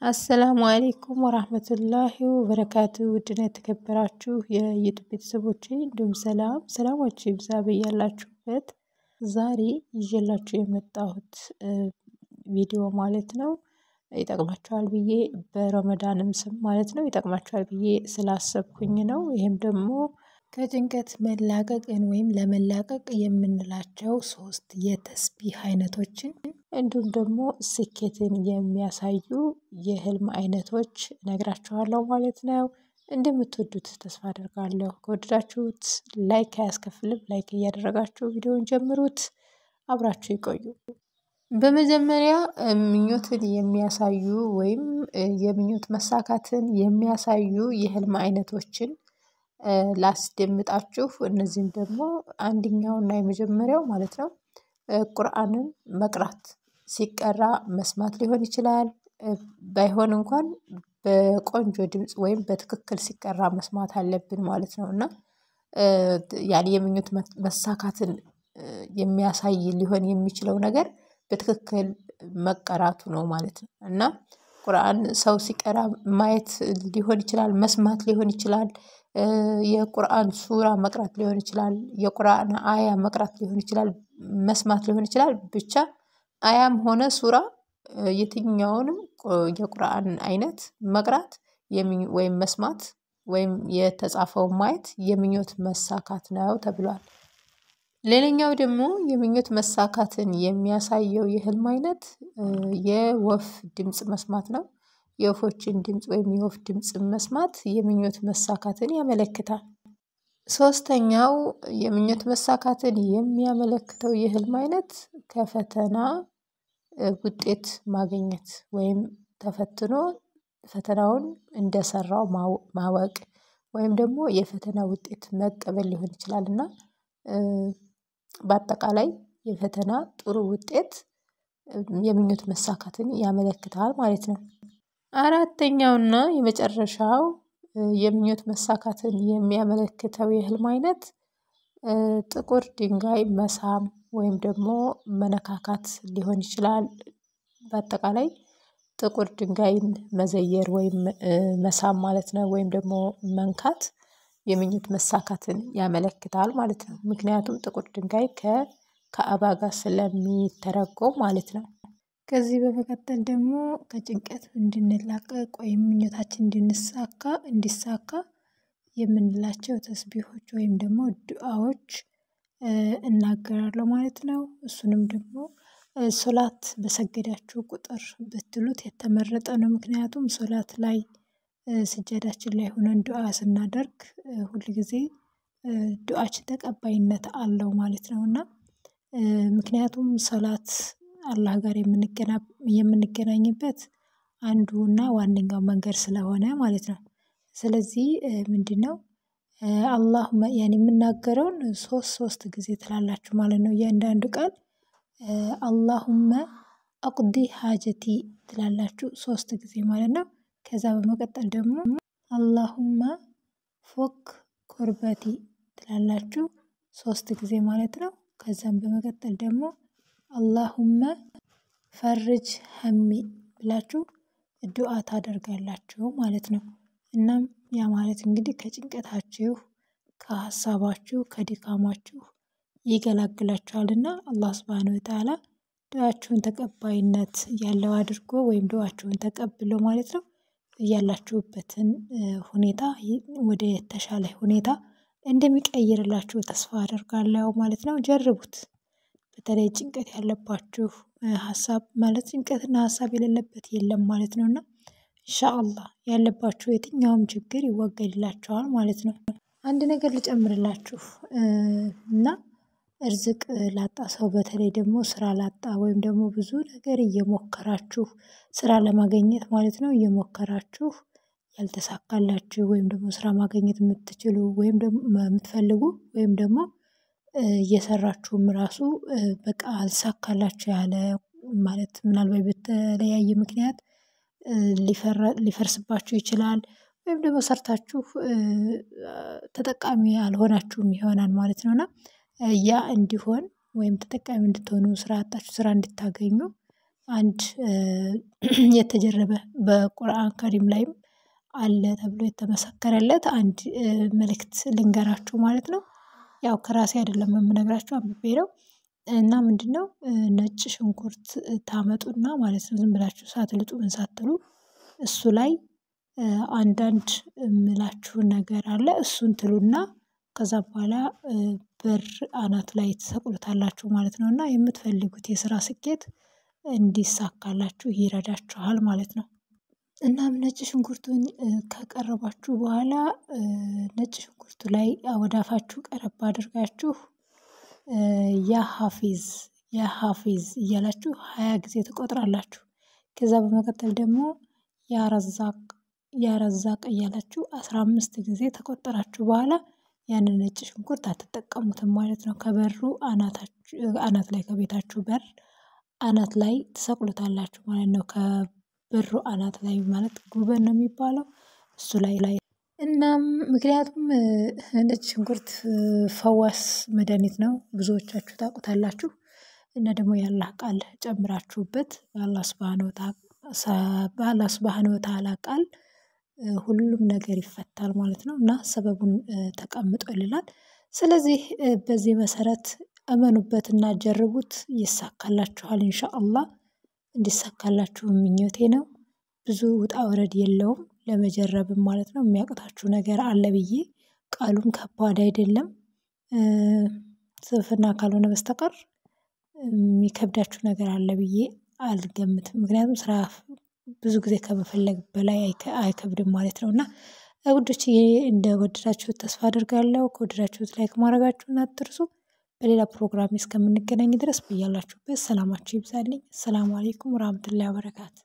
አሰላሙ አለይኩም ወራህመቱላሂ ወበረካቱ ውድና የተከበራችሁ የዩቲዩብ ቤተሰቦቼ እንዲሁም ሰላማችሁ ይብዛ በያላችሁበት። ዛሬ ይዤላችሁ የመጣሁት ቪዲዮ ማለት ነው ይጠቅማችኋል ብዬ በረመዳንም ስም ማለት ነው ይጠቅማችኋል ብዬ ስላሰብኩኝ ነው። ይሄም ደግሞ ከጭንቀት መላቀቅን ወይም ለመላቀቅ የምንላቸው 3 የተስቢህ አይነቶችን እንዲሁም ደግሞ ስኬትን የሚያሳዩ የህልም አይነቶች እነግራችኋለሁ ማለት ነው። እንደምትወዱት ተስፋ አደርጋለሁ። ከወደዳችሁት ላይክ አያስከፍልም፣ ላይክ እያደረጋችሁ ቪዲዮውን ጀምሩት። አብራችሁ ይቆዩ። በመጀመሪያ ምኞትን የሚያሳዩ ወይም የምኞት መሳካትን የሚያሳዩ የህልም አይነቶችን ላስደምጣችሁ። እነዚህም ደግሞ አንደኛውና የመጀመሪያው ማለት ነው ቁርአንን መቅራት ሲቀራ መስማት ሊሆን ይችላል። ባይሆን እንኳን በቆንጆ ድምጽ ወይም በትክክል ሲቀራ መስማት አለብን ማለት ነው። እና ያን የምኞት መሳካትን የሚያሳይ ሊሆን የሚችለው ነገር በትክክል መቀራቱ ነው ማለት ነው። እና ቁርአን ሰው ሲቀራ ማየት ሊሆን ይችላል፣ መስማት ሊሆን ይችላል፣ የቁርአን ሱራ መቅራት ሊሆን ይችላል፣ የቁርአን አያ መቅራት ሊሆን ይችላል፣ መስማት ሊሆን ይችላል። ብቻ አያም ሆነ ሱራ የትኛውንም የቁርአን አይነት መቅራት ወይም መስማት ወይም የተጻፈውን ማየት የምኞት መሳካት ነው ተብሏል። ሌላኛው ደግሞ የምኞት መሳካትን የሚያሳየው የህልም አይነት የወፍ ድምጽ መስማት ነው። የወፎችን ድምጽ ወይም የወፍ ድምጽ መስማት የምኞት መሳካትን ያመለክታል። ሶስተኛው የምኞት መሳካትን የሚያመለክተው የህልም አይነት ከፈተና ውጤት ማግኘት ወይም ተፈትኖ ፈተናውን እንደሰራው ማወቅ ወይም ደግሞ የፈተና ውጤት መቀበል ሊሆን ይችላል። እና በአጠቃላይ የፈተና ጥሩ ውጤት የምኞት መሳካትን ያመለክታል ማለት ነው። አራተኛውና የመጨረሻው የምኞት መሳካትን የሚያመለክተው የህልም አይነት ጥቁር ድንጋይ መሳም ወይም ደግሞ መነካካት ሊሆን ይችላል። በአጠቃላይ ጥቁር ድንጋይን መዘየር ወይም መሳም ማለት ነው፣ ወይም ደግሞ መንካት የምኞት መሳካትን ያመለክታል ማለት ነው። ምክንያቱም ጥቁር ድንጋይ ከካዕባ ጋር ስለሚተረጎም ማለት ነው። ከዚህ በመቀጠል ደግሞ ከጭንቀት እንድንላቀቅ ወይም ምኞታችን እንዲሳካ የምንላቸው ተስቢሆች ወይም ደግሞ ዱዓዎች እናገራለሁ ማለት ነው። እሱንም ደግሞ ሶላት በሰገዳችሁ ቁጥር ብትሉት የተመረጠ ነው። ምክንያቱም ሶላት ላይ ስጀዳችን ላይ ሆነን ዱዓ ስናደርግ ሁል ጊዜ ዱዓችን ተቀባይነት አለው ማለት ነው። እና ምክንያቱም ሶላት አላህ ጋር የምንገናኝበት አንዱና ዋነኛው መንገድ ስለሆነ ማለት ነው። ስለዚህ ምንድነው አላሁመ ያን የምናገረውን ሶስት ጊዜ ትላላችሁ ማለት ነው። እያንዳንዱ ቃል አላሁመ አቅዲ ሀጀቲ ትላላችሁ 3 ጊዜ ማለት ነው። ከዛ በመቀጠል ደግሞ አላሁመ ፎክ ኩርበቲ ትላላችሁ 3 ጊዜ ማለት ነው። ከዛም በመቀጠል ደግሞ አላሁመ ፈርጅ ሀሚ ብላችሁ ዱዓ ታደርጋላችሁ ማለት ነው። እናም ያ ማለት እንግዲህ ከጭንቀታችሁ፣ ከሀሳባችሁ፣ ከድካማችሁ ይገላግላችኋልና አላህ ሱብሃነሁ ወተዓላ ዱዓችሁን ተቀባይነት ያለው አድርጎ ወይም ዱዓችሁን ተቀብሎ ማለት ነው ያላችሁበትን ሁኔታ ወደ ተሻለ ሁኔታ እንደሚቀይርላችሁ ተስፋ አደርጋለሁ ማለት ነው። ጀርቡት። በተለይ ጭንቀት ያለባችሁ ሀሳብ ማለት ጭንቀትና ሀሳብ የሌለበት የለም ማለት ነው። እና ኢንሻአላህ ያለባችሁ የትኛውም ችግር ይወገድላችኋል ማለት ነው። አንድ ነገር ልጨምርላችሁ እና እርዝቅ ላጣ ሰው በተለይ ደግሞ ስራ ላጣ ወይም ደግሞ ብዙ ነገር እየሞከራችሁ ስራ ለማግኘት ማለት ነው እየሞከራችሁ ያልተሳካላችሁ ወይም ደግሞ ስራ ማግኘት የምትችሉ ወይም ደግሞ የምትፈልጉ ወይም ደግሞ እየሰራችሁም ራሱ በቃ አልሳካላችሁ ያለ ማለት ምናልባት በተለያየ ምክንያት ሊፈርስባችሁ ይችላል። ወይም ደግሞ ሰርታችሁ ተጠቃሚ አልሆናችሁም ይሆናል ማለት ነው። እና ያ እንዲሆን ወይም ተጠቃሚ እንድትሆኑ ስራ አጣችሁ ስራ እንድታገኙ አንድ የተጀረበ በቁርአን ከሪም ላይም አለ ተብሎ የተመሰከረለት አንድ መልእክት ልንገራችሁ ማለት ነው። ያው ከራሴ አይደለም የምነግራችሁ አንብቤ ነው። እና ምንድነው ነጭ ሽንኩርት ታመጡና ማለት ነው ዝም ብላችሁ ሳትልጡ ምን ሳትሉ እሱ ላይ አንዳንድ እምላችሁ ነገር አለ እሱን ትሉና ከዛ በኋላ በር አናት ላይ ትሰቅሉታላችሁ ማለት ነው። እና የምትፈልጉት የስራ ስኬት እንዲሳካላችሁ ይረዳችኋል ማለት ነው። እናም ነጭ ሽንኩርቱን ካቀረባችሁ በኋላ ነጭ ሽንኩርቱ ላይ ወደ አፋችሁ ቀረብ አድርጋችሁ ያ ሀፊዝ ያ ሀፊዝ እያላችሁ 20 ጊዜ ትቆጥራላችሁ። ከዛ በመቀጠል ደግሞ ያ ረዛቅ ያ ረዛቅ እያላችሁ 15 ጊዜ ከቆጠራችሁ በኋላ ያንን ነጭ ሽንኩርት አትጠቀሙትም ማለት ነው። ከበሩ አናት ላይ ከቤታችሁ በር አናት ላይ ትሰቅሉታላችሁ ማለት ነው። ከበሩ አናት ላይ ማለት ጉበን ነው የሚባለው እሱ ላይ እናም ምክንያቱም ነጭ ሽንኩርት ፈዋስ መድሃኒት ነው ብዙዎቻችሁ ታውቁታላችሁ። እና ደግሞ የአላህ ቃል ጨምራችሁበት በአላህ ሱብሃነሁ ወተዓላ ቃል ሁሉም ነገር ይፈታል ማለት ነው። እና ሰበቡን ተቀምጦልናል። ስለዚህ በዚህ መሰረት እመኑበትና ጀርቡት ይሳካላችኋል ኢንሻአላህ እንዲሳካላችሁ ምኞቴ ነው። ብዙ ውጣ ውረድ የለውም ለመጀረብም ማለት ነው። የሚያቅታችሁ ነገር አለ ብዬ ቃሉም ከባድ አይደለም። ስንፍና ካልሆነ በስተቀር የሚከብዳችሁ ነገር አለ ብዬ አልገምትም። ምክንያቱም ስራ ብዙ ጊዜ ከመፈለግ በላይ አይከብድም ማለት ነው። እና ውዶችዬ እንደወደዳችሁት ተስፋ አደርጋለሁ። ከወደዳችሁት ላይክ ማድረጋችሁን አትርሱ። በሌላ ፕሮግራም እስከምንገናኝ ድረስ በያላችሁበት ሰላማችሁ ይብዛልኝ። ሰላም አለይኩም ወራህመቱላሂ ወበረካቱ